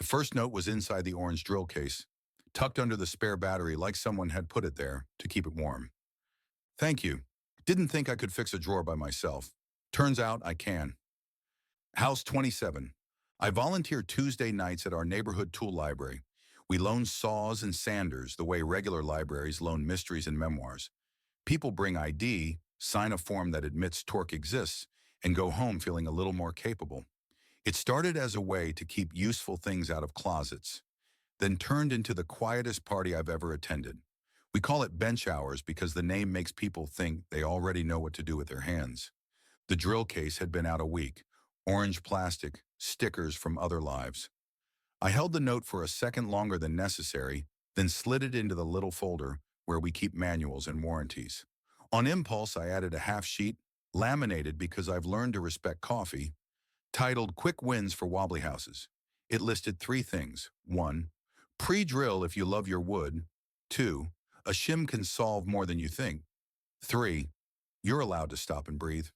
The first note was inside the orange drill case, tucked under the spare battery like someone had put it there to keep it warm. Thank you. Didn't think I could fix a drawer by myself. Turns out I can. House 27. I volunteer Tuesday nights at our neighborhood tool library. We loan saws and sanders the way regular libraries loan mysteries and memoirs. People bring ID, sign a form that admits torque exists, and go home feeling a little more capable. It started as a way to keep useful things out of closets, then turned into the quietest party I've ever attended. We call it bench hours because the name makes people think they already know what to do with their hands. The drill case had been out a week, orange plastic, stickers from other lives. I held the note for a second longer than necessary, then slid it into the little folder where we keep manuals and warranties. On impulse, I added a half sheet, laminated because I've learned to respect coffee, titled Quick Wins for Wobbly Houses. It listed three things. 1. Pre-drill if you love your wood. 2. A shim can solve more than you think. 3. You're allowed to stop and breathe.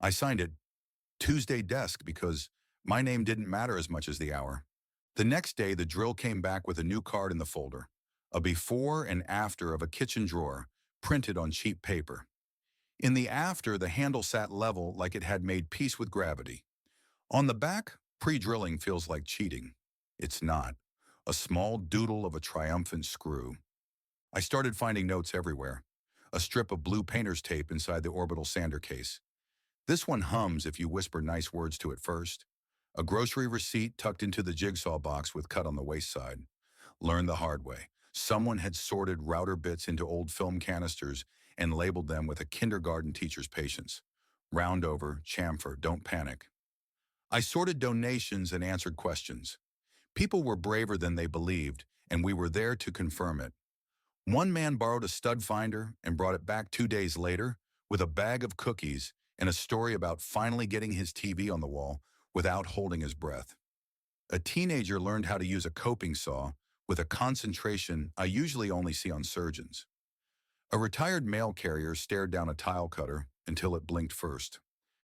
I signed it Tuesday desk because my name didn't matter as much as the hour. The next day, the drill came back with a new card in the folder, a before and after of a kitchen drawer, printed on cheap paper. In the after, the handle sat level like it had made peace with gravity. On the back, pre-drilling feels like cheating. It's not. A small doodle of a triumphant screw. I started finding notes everywhere. A strip of blue painter's tape inside the orbital sander case. This one hums if you whisper nice words to it first. A grocery receipt tucked into the jigsaw box with cut on the waist side. Learned the hard way. Someone had sorted router bits into old film canisters and labeled them with a kindergarten teacher's patience. Round over, chamfer, don't panic. I sorted donations and answered questions. People were braver than they believed, and we were there to confirm it. One man borrowed a stud finder and brought it back 2 days later with a bag of cookies and a story about finally getting his TV on the wall without holding his breath. A teenager learned how to use a coping saw with a concentration I usually only see on surgeons. A retired mail carrier stared down a tile cutter until it blinked first.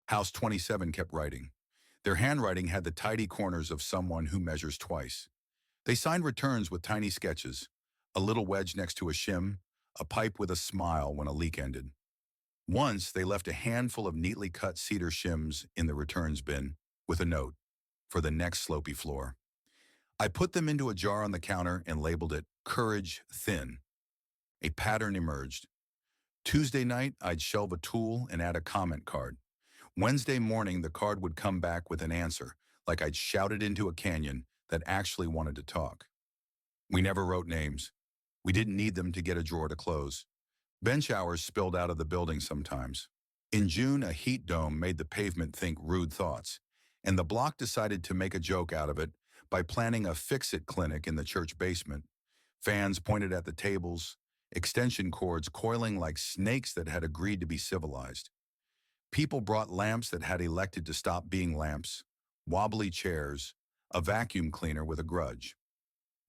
House 27 kept writing. Their handwriting had the tidy corners of someone who measures twice. They signed returns with tiny sketches, a little wedge next to a shim, a pipe with a smile when a leak ended. Once, they left a handful of neatly cut cedar shims in the returns bin with a note for the next slopey floor. I put them into a jar on the counter and labeled it Courage Thin. A pattern emerged. Tuesday night, I'd shelve a tool and add a comment card. Wednesday morning, the card would come back with an answer, like I'd shouted into a canyon that actually wanted to talk. We never wrote names. We didn't need them to get a drawer to close. Bench hours spilled out of the building sometimes. In June, a heat dome made the pavement think rude thoughts, and the block decided to make a joke out of it by planning a fix-it clinic in the church basement. Fans pointed at the tables, extension cords coiling like snakes that had agreed to be civilized. People brought lamps that had elected to stop being lamps, wobbly chairs, a vacuum cleaner with a grudge.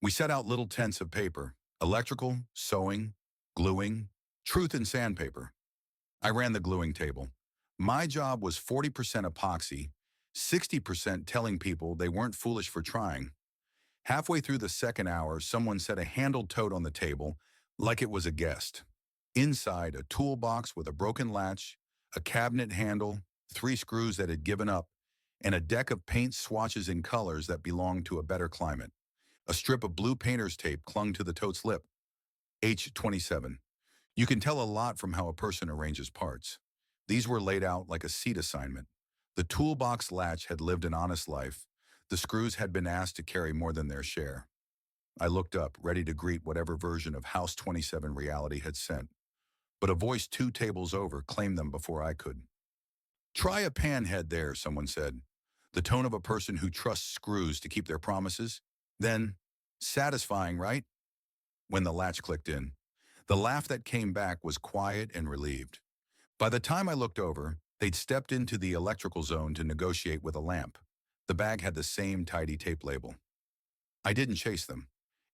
We set out little tents of paper, electrical, sewing, gluing, truth and sandpaper. I ran the gluing table. My job was 40% epoxy, 60% telling people they weren't foolish for trying. Halfway through the second hour, someone set a handled tote on the table like it was a guest. Inside, a toolbox with a broken latch, a cabinet handle, 3 screws that had given up, and a deck of paint swatches in colors that belonged to a better climate. A strip of blue painter's tape clung to the tote's lip. H27. You can tell a lot from how a person arranges parts. These were laid out like a seat assignment. The toolbox latch had lived an honest life. The screws had been asked to carry more than their share. I looked up, ready to greet whatever version of House 27 reality had sent. But a voice 2 tables over claimed them before I could. Try a panhead there, someone said. The tone of a person who trusts screws to keep their promises. Then, satisfying, right? When the latch clicked in. The laugh that came back was quiet and relieved. By the time I looked over, they'd stepped into the electrical zone to negotiate with a lamp. The bag had the same tidy tape label. I didn't chase them.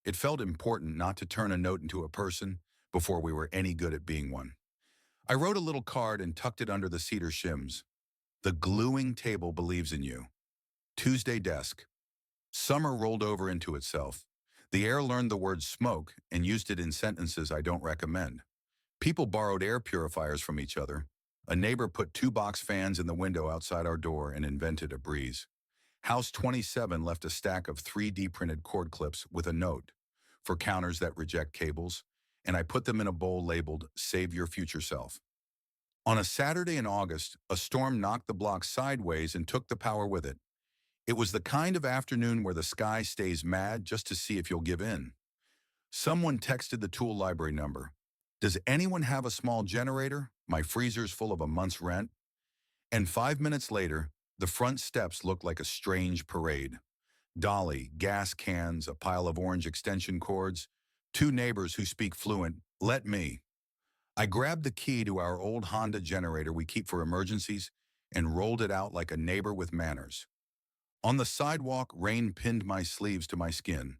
It felt important not to turn a note into a person before we were any good at being one. I wrote a little card and tucked it under the cedar shims. The gluing table believes in you. Tuesday desk. Summer rolled over into itself. The air learned the word smoke and used it in sentences I don't recommend. People borrowed air purifiers from each other. A neighbor put two box fans in the window outside our door and invented a breeze. House 27 left a stack of 3D printed cord clips with a note for counters that reject cables, and I put them in a bowl labeled Save Your Future Self. On a Saturday in August, a storm knocked the block sideways and took the power with it. It was the kind of afternoon where the sky stays mad just to see if you'll give in. Someone texted the tool library number. Does anyone have a small generator? My freezer's full of a month's rent. And 5 minutes later, the front steps looked like a strange parade. Dolly, gas cans, a pile of orange extension cords, two neighbors who speak fluent, let me. I grabbed the key to our old Honda generator we keep for emergencies and rolled it out like a neighbor with manners. On the sidewalk, rain pinned my sleeves to my skin.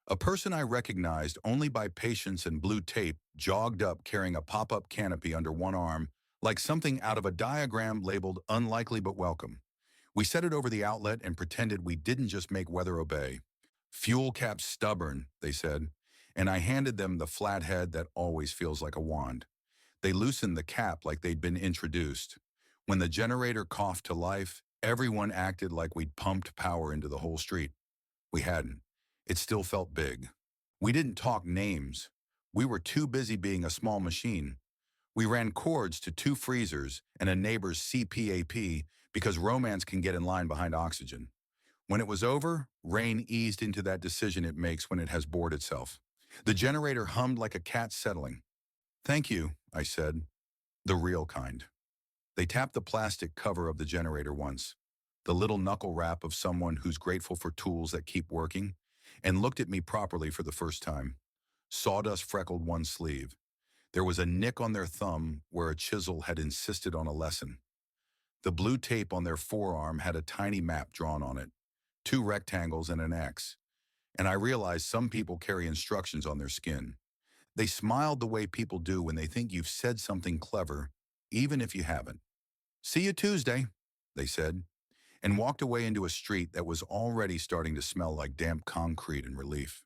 A person I recognized only by patience and blue tape jogged up carrying a pop-up canopy under one arm, like something out of a diagram labeled unlikely but welcome. We set it over the outlet and pretended we didn't just make weather obey. Fuel cap's stubborn, they said, and I handed them the flathead that always feels like a wand. They loosened the cap like they'd been introduced. When the generator coughed to life, everyone acted like we'd pumped power into the whole street. We hadn't. It still felt big. We didn't talk names. We were too busy being a small machine. We ran cords to two freezers and a neighbor's CPAP because romance can get in line behind oxygen. When it was over, rain eased into that decision it makes when it has bored itself. The generator hummed like a cat settling. Thank you, I said. The real kind. They tapped the plastic cover of the generator once, the little knuckle wrap of someone who's grateful for tools that keep working, and looked at me properly for the first time. Sawdust freckled one sleeve. There was a nick on their thumb where a chisel had insisted on a lesson. The blue tape on their forearm had a tiny map drawn on it, two rectangles and an X, and I realized some people carry instructions on their skin. They smiled the way people do when they think you've said something clever, even if you haven't. See you Tuesday, they said, and walked away into a street that was already starting to smell like damp concrete in relief.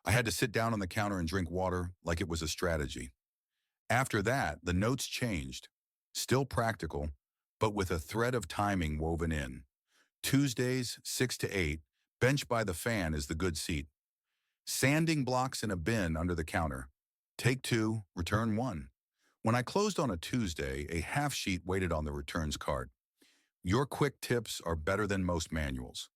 I had to sit down on the counter and drink water like it was a strategy. After that, the notes changed. Still practical, but with a thread of timing woven in. Tuesdays, 6 to 8, bench by the fan is the good seat. Sanding blocks in a bin under the counter. Take 2, return 1. When I closed on a Tuesday, a half sheet waited on the returns cart. Your quick tips are better than most manuals.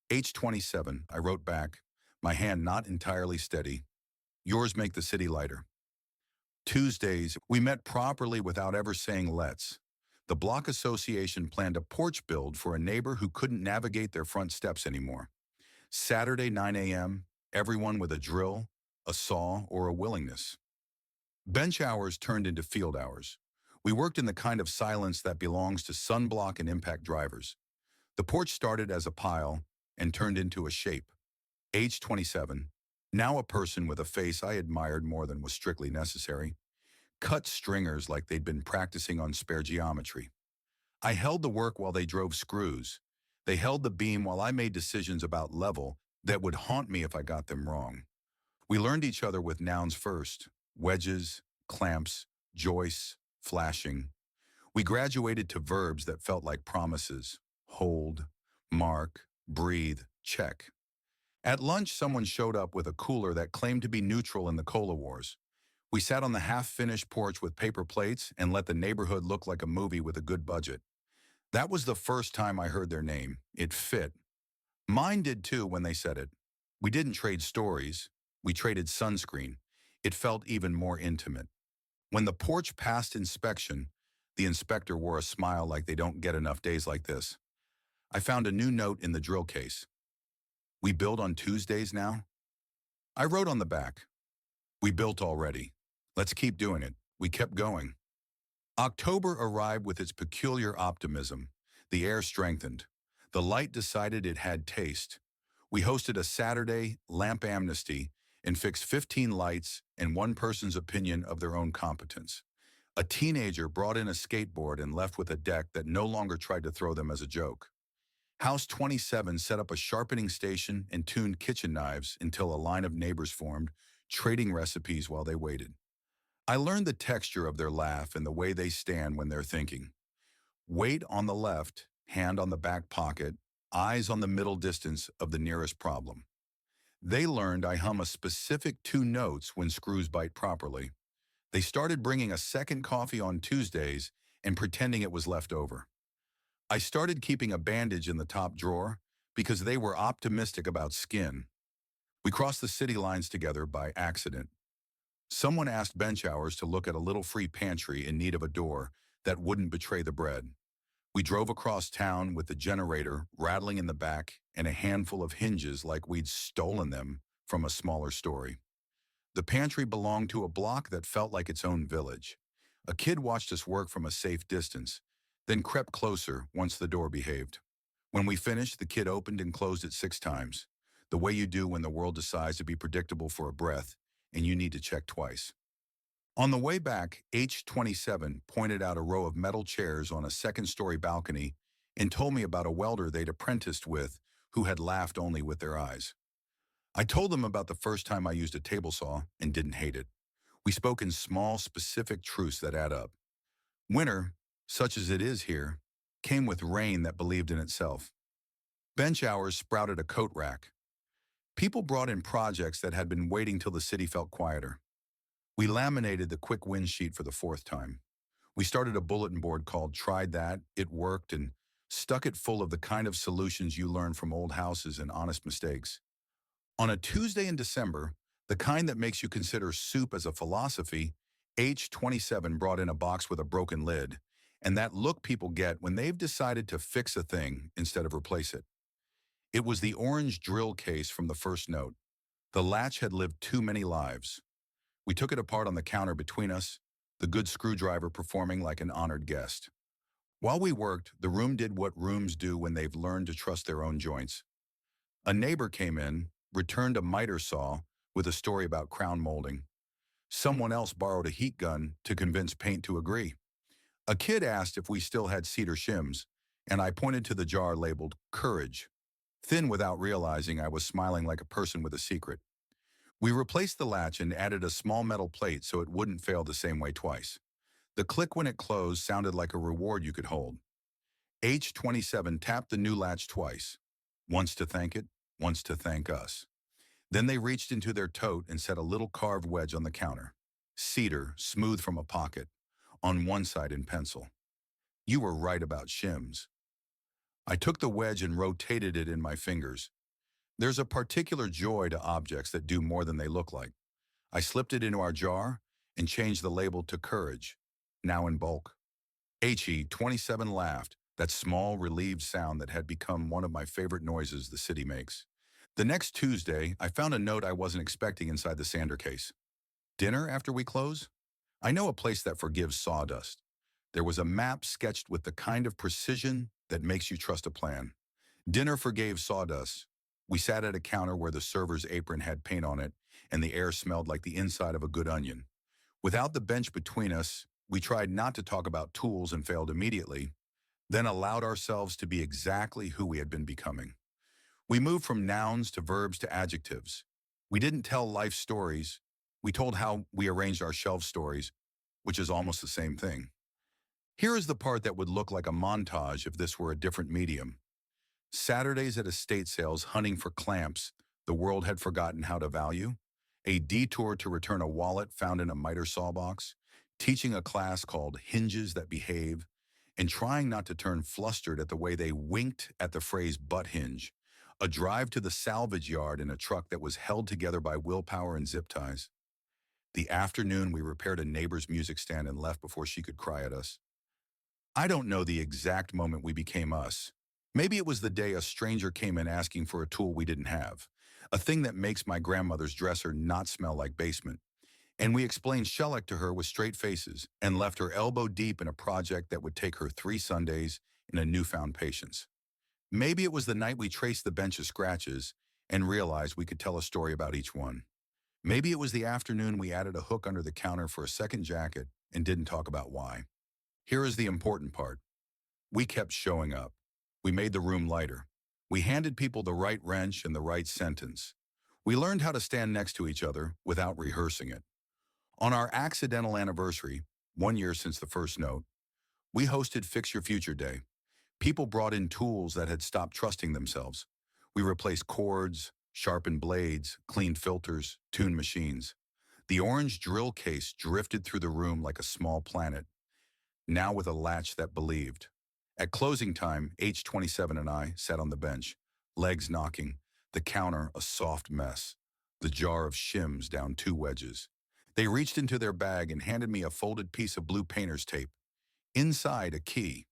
H27, I wrote back, my hand not entirely steady. Yours make the city lighter. Tuesdays, we met properly without ever saying let's. The block association planned a porch build for a neighbor who couldn't navigate their front steps anymore. Saturday, 9 a.m., everyone with a drill, a saw, or a willingness. Bench hours turned into field hours. We worked in the kind of silence that belongs to sunblock and impact drivers. The porch started as a pile and turned into a shape. Age 27, now a person with a face I admired more than was strictly necessary, cut stringers like they'd been practicing on spare geometry. I held the work while they drove screws. They held the beam while I made decisions about level that would haunt me if I got them wrong. We learned each other with nouns first: wedges, clamps, joists, flashing. We graduated to verbs that felt like promises: hold, mark, breathe, check. At lunch, someone showed up with a cooler that claimed to be neutral in the cola wars. We sat on the half-finished porch with paper plates and let the neighborhood look like a movie with a good budget. That was the first time I heard their name. It fit. Mine did too when they said it. We didn't trade stories. We traded sunscreen. It felt even more intimate. When the porch passed inspection, the inspector wore a smile like they don't get enough days like this. I found a new note in the drill case. We build on Tuesdays now? I wrote on the back. We built already. Let's keep doing it. We kept going. October arrived with its peculiar optimism. The air strengthened. The light decided it had taste. We hosted a Saturday lamp amnesty and fixed 15 lights and one person's opinion of their own competence. A teenager brought in a skateboard and left with a deck that no longer tried to throw them as a joke. House 27 set up a sharpening station and tuned kitchen knives until a line of neighbors formed, trading recipes while they waited. I learned the texture of their laugh and the way they stand when they're thinking. Weight on the left, hand on the back pocket, eyes on the middle distance of the nearest problem. They learned I hum a specific two notes when screws bite properly. They started bringing a second coffee on Tuesdays and pretending it was left over. I started keeping a bandage in the top drawer because they were optimistic about skin. We crossed the city lines together by accident. Someone asked bench hours to look at a little free pantry in need of a door that wouldn't betray the bread. We drove across town with the generator rattling in the back and a handful of hinges like we'd stolen them from a smaller story. The pantry belonged to a block that felt like its own village. A kid watched us work from a safe distance, then crept closer once the door behaved. When we finished, the kid opened and closed it 6 times, the way you do when the world decides to be predictable for a breath and you need to check twice. On the way back, H27 pointed out a row of metal chairs on a second-story balcony and told me about a welder they'd apprenticed with who had laughed only with their eyes. I told them about the first time I used a table saw and didn't hate it. We spoke in small, specific truths that add up. Winter, such as it is here, came with rain that believed in itself. Bench hours sprouted a coat rack. People brought in projects that had been waiting till the city felt quieter. We laminated the quick win sheet for the fourth time. We started a bulletin board called Tried That, It Worked, and stuck it full of the kind of solutions you learn from old houses and honest mistakes. On a Tuesday in December, the kind that makes you consider soup as a philosophy, H27 brought in a box with a broken lid, and that look people get when they've decided to fix a thing instead of replace it. It was the orange drill case from the first note. The latch had lived too many lives. We took it apart on the counter between us, the good screwdriver performing like an honored guest. While we worked, the room did what rooms do when they've learned to trust their own joints. A neighbor came in, returned a miter saw with a story about crown molding. Someone else borrowed a heat gun to convince paint to agree. A kid asked if we still had cedar shims, and I pointed to the jar labeled Courage, thin without realizing I was smiling like a person with a secret. We replaced the latch and added a small metal plate so it wouldn't fail the same way twice. The click when it closed sounded like a reward you could hold. H27 tapped the new latch twice, once to thank it, once to thank us. Then they reached into their tote and set a little carved wedge on the counter. Cedar, smooth from a pocket, on one side in pencil. You were right about shims. I took the wedge and rotated it in my fingers. There's a particular joy to objects that do more than they look like. I slipped it into our jar and changed the label to Courage, now in bulk. HE27 laughed, that small, relieved sound that had become one of my favorite noises the city makes. The next Tuesday, I found a note I wasn't expecting inside the sander case. Dinner after we close? I know a place that forgives sawdust. There was a map sketched with the kind of precision that makes you trust a plan. Dinner forgave sawdust. We sat at a counter where the server's apron had paint on it, and the air smelled like the inside of a good onion. Without the bench between us, we tried not to talk about tools and failed immediately, then allowed ourselves to be exactly who we had been becoming. We moved from nouns to verbs to adjectives. We didn't tell life stories. We told how we arranged our shelf stories, which is almost the same thing. Here is the part that would look like a montage if this were a different medium. Saturdays at estate sales hunting for clamps the world had forgotten how to value, a detour to return a wallet found in a miter saw box, teaching a class called Hinges That Behave, and trying not to turn flustered at the way they winked at the phrase butt hinge, a drive to the salvage yard in a truck that was held together by willpower and zip ties. The afternoon we repaired a neighbor's music stand and left before she could cry at us. I don't know the exact moment we became us. Maybe it was the day a stranger came in asking for a tool we didn't have, a thing that makes my grandmother's dresser not smell like basement. And we explained shellac to her with straight faces and left her elbow deep in a project that would take her 3 Sundays in a newfound patience. Maybe it was the night we traced the bench's scratches and realized we could tell a story about each one. Maybe it was the afternoon we added a hook under the counter for a second jacket and didn't talk about why. Here is the important part. We kept showing up. We made the room lighter. We handed people the right wrench and the right sentence. We learned how to stand next to each other without rehearsing it. On our accidental anniversary, 1 year since the first note, we hosted Fix Your Future Day. People brought in tools that had stopped trusting themselves. We replaced cords, sharpened blades, cleaned filters, tuned machines. The orange drill case drifted through the room like a small planet, now with a latch that believed. At closing time, H27 and I sat on the bench, legs knocking, the counter a soft mess, the jar of shims down 2 wedges. They reached into their bag and handed me a folded piece of blue painter's tape. Inside, a key.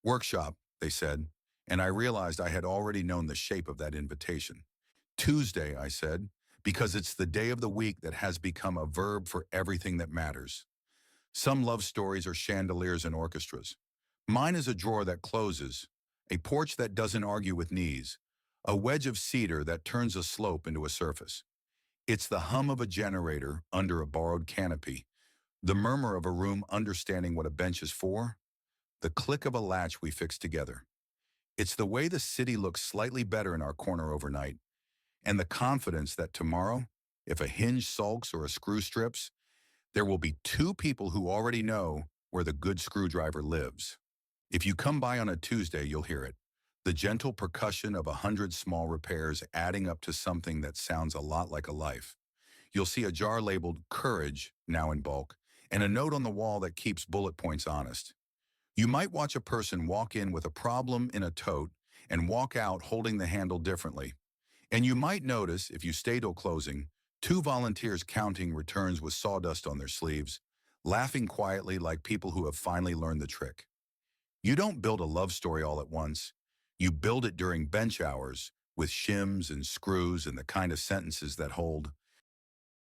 Workshop, they said, and I realized I had already known the shape of that invitation. Tuesday, I said, because it's the day of the week that has become a verb for everything that matters. Some love stories are chandeliers and orchestras. Mine is a drawer that closes, a porch that doesn't argue with knees, a wedge of cedar that turns a slope into a surface. It's the hum of a generator under a borrowed canopy, the murmur of a room understanding what a bench is for, the click of a latch we fix together. It's the way the city looks slightly better in our corner overnight, and the confidence that tomorrow, if a hinge sulks or a screw strips, there will be 2 people who already know where the good screwdriver lives. If you come by on a Tuesday, you'll hear it. The gentle percussion of 100 small repairs adding up to something that sounds a lot like a life. You'll see a jar labeled Courage, now in bulk, and a note on the wall that keeps bullet points honest. You might watch a person walk in with a problem in a tote and walk out holding the handle differently. And you might notice, if you stay till closing, 2 volunteers counting returns with sawdust on their sleeves, laughing quietly like people who have finally learned the trick. You don't build a love story all at once. You build it during bench hours with shims and screws and the kind of sentences that hold.